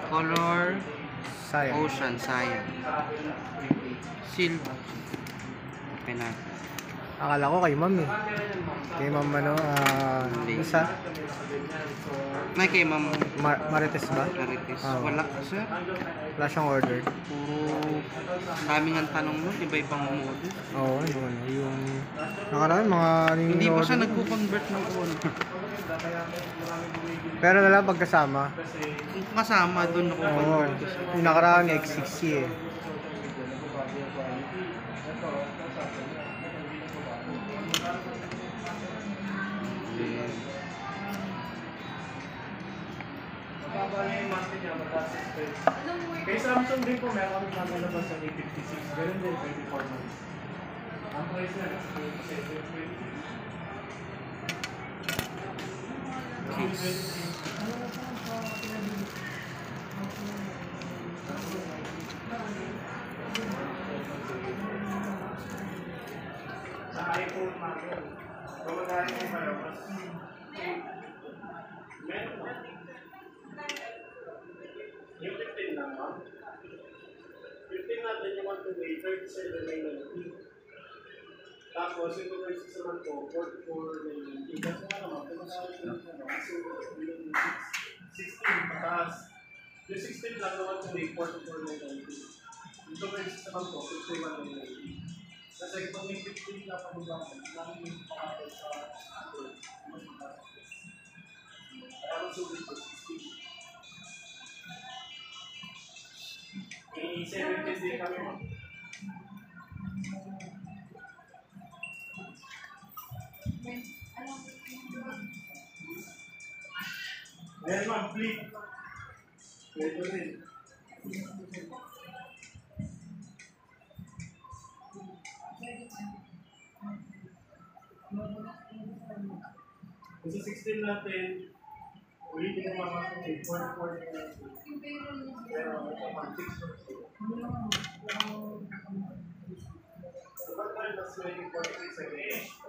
Color Sayang. Ocean, sayang. Silver. Okay na. Akala ko kay ma'am eh. Kay ma'am ano, isa? May kay Ma'am Marites ba? Marites. Oo. Wala, sir. Wala siyang order. Puro daming ang tanong nun, iba-ibang model. Oo, yung nakaraan mga Hindi pa siya order. nagko-convert ng on. Pero nalang pagkasama. Kung kasama doon Oo. nako-convert ko siya. Yung nakaraan X60 eh. Then, Kay Samsung din po, meron kami nakalabas sa A56. Ganun din, 24 months. Ang price na, nasa 27. Sa iPhone model. Gumagana yung palabas. Meron ba? Yung 15 lang ba? 15 natin yung 1 to 37 na yung tapos yung 26 naman po, 44 na kasi nga naman, kung kasi yung 16 pataas. Yung 16 lang naman to 44 na yung yung 26 naman po, 51 na yung kasi kung may 15 na panibago, namin yung pakapal sa Android, mas mataas. Kaya ang sulit po, 16. May 17 din kami mo. Ayan ma'am, flip. Pwede rin. Kung sa 16 natin, ulitin ang mga natin, 44 na natin. Pero ito ma'am, 6 Sabag tayo, mas 46 again.